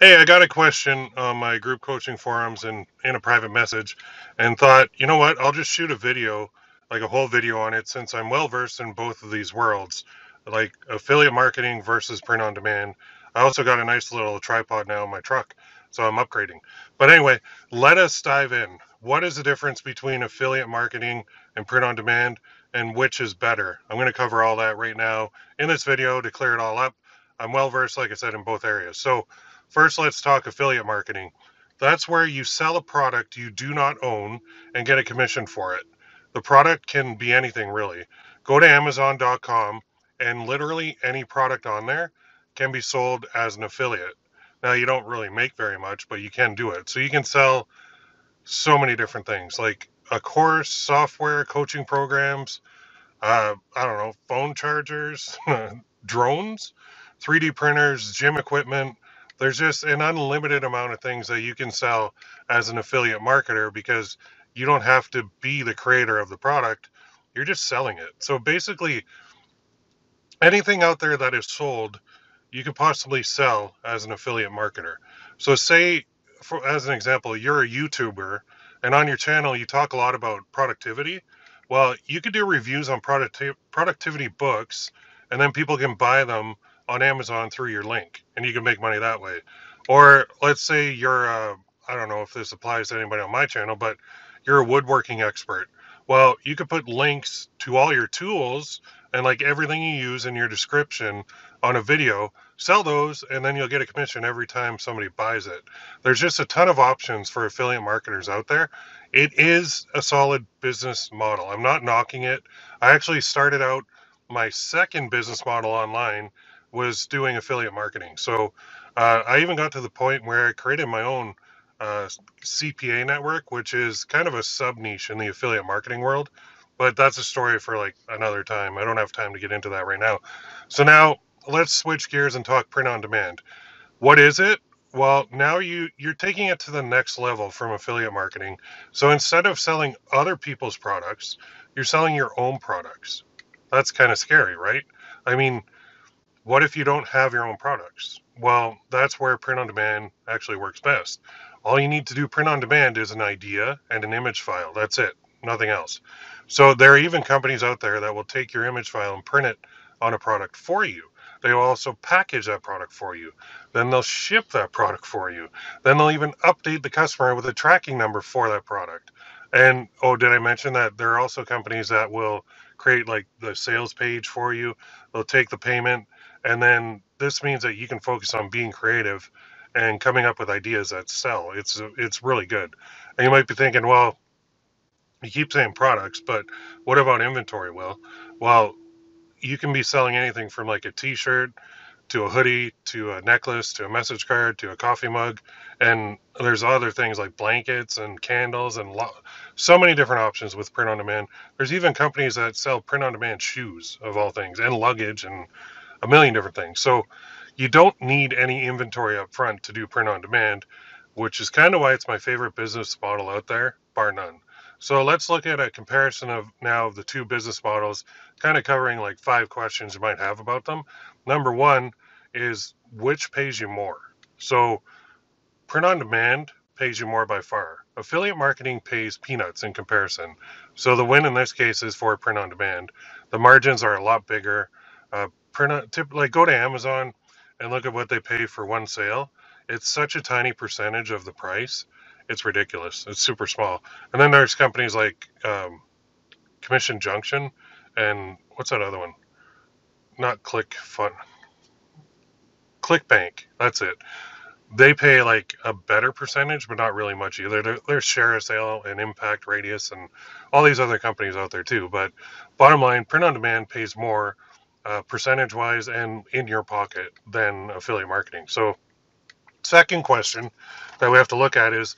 Hey, I got a question on my group coaching forums and in a private message, and thought, you know what, I'll just shoot a video, like a whole video on it, since I'm well versed in both of these worlds, like affiliate marketing versus print on demand. I also got a nice little tripod now in my truck, so I'm upgrading. But anyway, let us dive in. What is the difference between affiliate marketing and print on demand, and which is better? I'm going to cover all that right now in this video to clear it all up. I'm well versed, like I said, in both areas. So, first, let's talk affiliate marketing. That's where you sell a product you do not own and get a commission for it. The product can be anything really. Go to Amazon.com and literally any product on there can be sold as an affiliate. Now, you don't really make very much, but you can do it. So you can sell so many different things like a course, software, coaching programs, I don't know, phone chargers, drones, 3D printers, gym equipment. There's just an unlimited amount of things that you can sell as an affiliate marketer because you don't have to be the creator of the product. You're just selling it. So basically, anything out there that is sold, you could possibly sell as an affiliate marketer. So, say, as an example, you're a YouTuber and on your channel you talk a lot about productivity. Well, you could do reviews on productivity books, and then people can buy them on Amazon through your link, and you can make money that way. Or let's say you're, I don't know if this applies to anybody on my channel, but you're a woodworking expert. Well, you could put links to all your tools and like everything you use in your description on a video, sell those, and then you'll get a commission every time somebody buys it. There's just a ton of options for affiliate marketers out there. It is a solid business model. I'm not knocking it. I actually started out my second business model online was doing affiliate marketing. So I even got to the point where I created my own CPA network, which is kind of a sub niche in the affiliate marketing world. But that's a story for like another time. I don't have time to get into that right now. So now let's switch gears and talk print on demand. What is it? Well, now you're taking it to the next level from affiliate marketing. So instead of selling other people's products, you're selling your own products. That's kind of scary, right? I mean, what if you don't have your own products? Well, that's where print on demand actually works best. All you need to do print on demand is an idea and an image file. That's it, nothing else. So there are even companies out there that will take your image file and print it on a product for you. They will also package that product for you. Then they'll ship that product for you. Then they'll even update the customer with a tracking number for that product. And oh, did I mention that there are also companies that will create like the sales page for you? They'll take the payment, and then this means that you can focus on being creative and coming up with ideas that sell. It's really good. And you might be thinking, well, you keep saying products, but what about inventory? Well, you can be selling anything from like a t-shirt to a hoodie to a necklace to a message card to a coffee mug, and there's other things like blankets and candles and so many different options with print on demand. There's even companies that sell print on demand shoes of all things and luggage and a million different things. So you don't need any inventory up front to do print on demand, which is kind of why it's my favorite business model out there, bar none. So let's look at a comparison of now of the two business models, kind of covering like 5 questions you might have about them. Number one is which pays you more? So print on demand pays you more by far. Affiliate marketing pays peanuts in comparison. So the win in this case is for print on demand. The margins are a lot bigger. Like go to Amazon and look at what they pay for one sale. It's such a tiny percentage of the price. It's ridiculous. It's super small. And then there's companies like Commission Junction and what's that other one? Not ClickBank. That's it. They pay like a better percentage, but not really much either. There's ShareASale and Impact Radius and all these other companies out there too. But bottom line, print on demand pays more percentage wise and in your pocket than affiliate marketing. So, second question that we have to look at is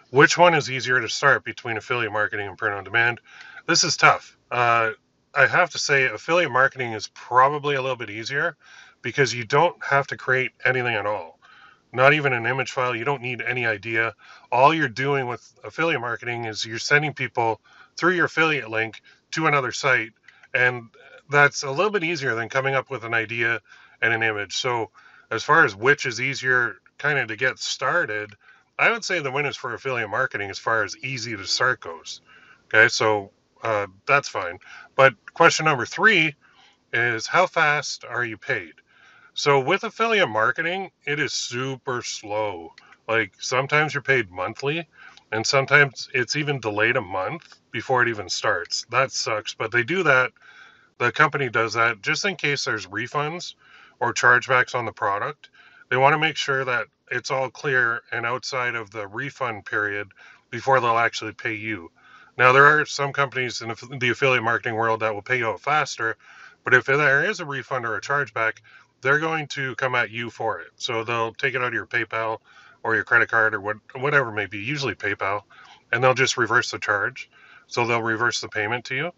which one is easier to start between affiliate marketing and print on demand? This is tough. I have to say, affiliate marketing is probably a little bit easier because you don't have to create anything at all, not even an image file. You don't need any idea. All you're doing with affiliate marketing is you're sending people through your affiliate link to another site. And that's a little bit easier than coming up with an idea and an image. So, as far as which is easier kind of to get started, I would say the win is for affiliate marketing as far as easy to start goes. Okay, so that's fine. But question number 3 is how fast are you paid? So with affiliate marketing, it is super slow. Like sometimes you're paid monthly, and sometimes it's even delayed a month before it even starts. That sucks, but they do that. The company does that just in case there's refunds or chargebacks on the product. They want to make sure that it's all clear and outside of the refund period before they'll actually pay you. Now, there are some companies in the affiliate marketing world that will pay you out faster, but if there is a refund or a chargeback, they're going to come at you for it. So they'll take it out of your PayPal or your credit card or whatever it may be, usually PayPal, and they'll just reverse the charge. So they'll reverse the payment to you.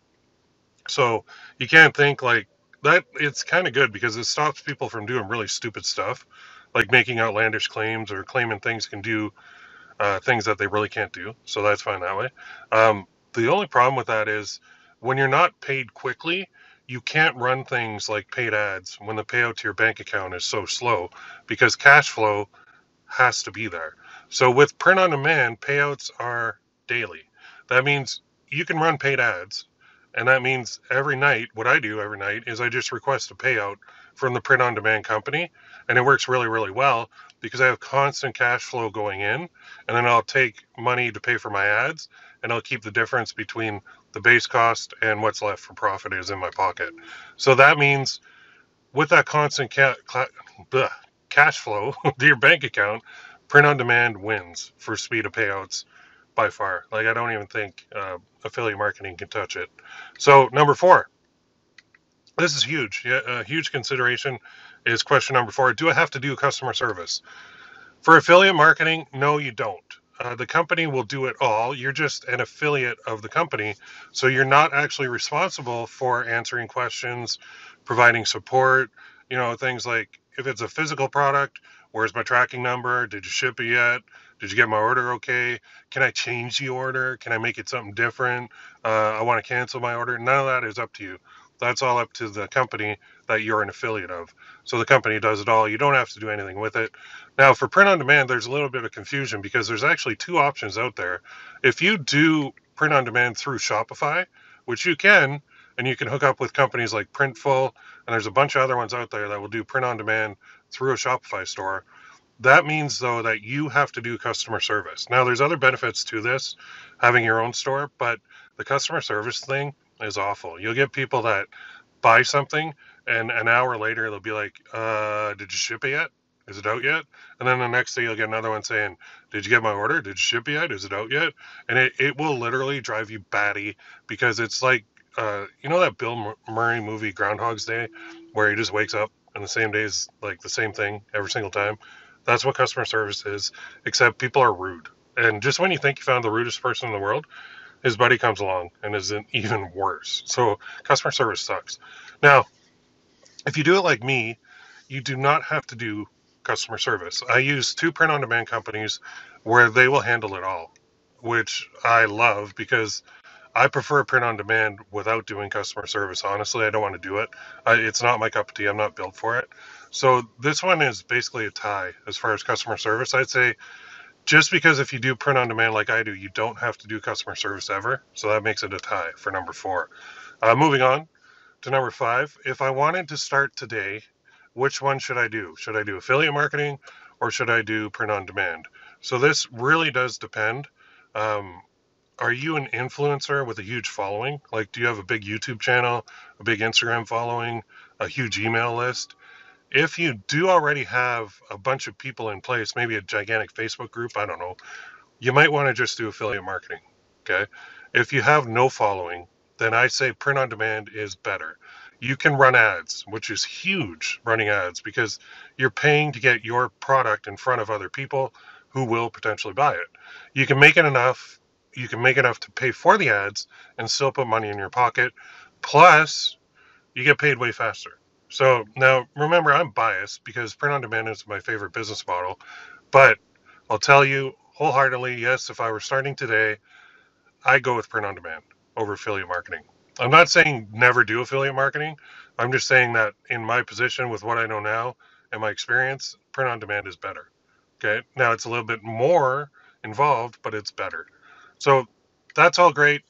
So you can't think like that. It's kind of good because it stops people from doing really stupid stuff, like making outlandish claims or claiming things can do things that they really can't do. So that's fine that way. The only problem with that is when you're not paid quickly, you can't run things like paid ads when the payout to your bank account is so slow because cash flow has to be there. So with print on demand, payouts are daily. That means you can run paid ads. And that means every night, what I do every night is I just request a payout from the print on demand company. And it works really, really well because I have constant cash flow going in. And then I'll take money to pay for my ads and I'll keep the difference between the base cost and what's left for profit is in my pocket. So that means with that constant cash flow to your bank account, print on demand wins for speed of payouts by far. Like I don't even think affiliate marketing can touch it. So number 4, this is huge. Yeah, a huge consideration is question number 4. Do I have to do customer service for affiliate marketing? No, you don't. The company will do it all. You're just an affiliate of the company, so you're not actually responsible for answering questions, providing support. You know, things like if it's a physical product, where's my tracking number? Did you ship it yet? Did you get my order okay? Can I change the order? Can I make it something different? I want to cancel my order. None of that is up to you. That's all up to the company that you're an affiliate of. So the company does it all. You don't have to do anything with it. Now, for print on demand, there's a little bit of confusion because there's actually 2 options out there. If you do print on demand through Shopify, which you can, and you can hook up with companies like Printful, and there's a bunch of other ones out there that will do print on demand through a Shopify store. That means, though, that you have to do customer service. Now, there's other benefits to this, having your own store, but the customer service thing is awful. You'll get people that buy something, and an hour later, they'll be like, did you ship it yet? Is it out yet? And then the next day, you'll get another one saying, did you get my order? Did you ship it yet? Is it out yet? And it will literally drive you batty because it's like, you know that Bill Murray movie, Groundhog's Day, where he just wakes up and the same day is like the same thing every single time? That's what customer service is, except people are rude. And just when you think you found the rudest person in the world, his buddy comes along and is even worse. So customer service sucks. Now, if you do it like me, you do not have to do customer service. I use 2 print on demand companies where they will handle it all, which I love because I prefer print on demand without doing customer service. Honestly, I don't want to do it. It's not my cup of tea. I'm not built for it. So this one is basically a tie as far as customer service. I'd say just because if you do print on demand like I do, you don't have to do customer service ever. So that makes it a tie for number 4. Moving on to number 5. If I wanted to start today, which one should I do? Should I do affiliate marketing or should I do print on demand? So this really does depend. Um, are you an influencer with a huge following? Like, do you have a big YouTube channel, a big Instagram following, a huge email list? If you do already have a bunch of people in place, maybe a gigantic Facebook group, I don't know, you might want to just do affiliate marketing. Okay. If you have no following, then I say print on demand is better. You can run ads, which is huge, running ads, because you're paying to get your product in front of other people who will potentially buy it. You can make it enough. You can make enough to pay for the ads and still put money in your pocket. Plus, you get paid way faster. So now remember, I'm biased because print on demand is my favorite business model, but I'll tell you wholeheartedly, yes, if I were starting today, I go with print on demand over affiliate marketing. I'm not saying never do affiliate marketing. I'm just saying that in my position with what I know now and my experience, print on demand is better. Okay. Now it's a little bit more involved, but it's better. So that's all great,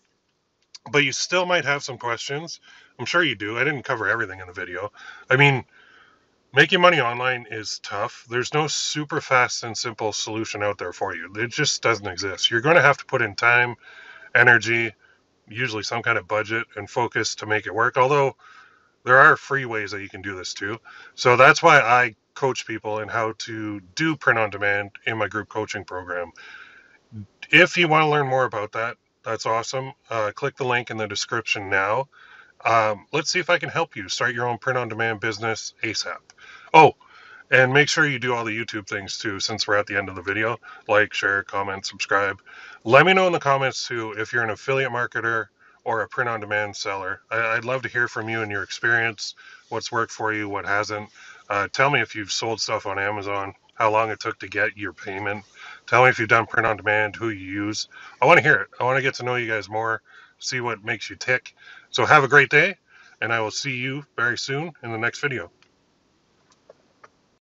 but you still might have some questions. I'm sure you do. I didn't cover everything in the video. I mean, making money online is tough. There's no super fast and simple solution out there for you. It just doesn't exist. You're going to have to put in time, energy, usually some kind of budget and focus to make it work. Although there are free ways that you can do this too. So that's why I coach people in how to do print on demand in my group coaching program. If you want to learn more about that, that's awesome. Click the link in the description now. Let's see if I can help you start your own print on demand business ASAP. Oh, and make sure you do all the YouTube things too, since we're at the end of the video. Like, share, comment, subscribe. Let me know in the comments too if you're an affiliate marketer or a print on demand seller. I'd love to hear from you and your experience, what's worked for you, what hasn't. Tell me if you've sold stuff on Amazon, how long it took to get your payment. Tell me if you've done print on demand, who you use. I want to hear it. I want to get to know you guys more, see what makes you tick. So have a great day, and I will see you very soon in the next video.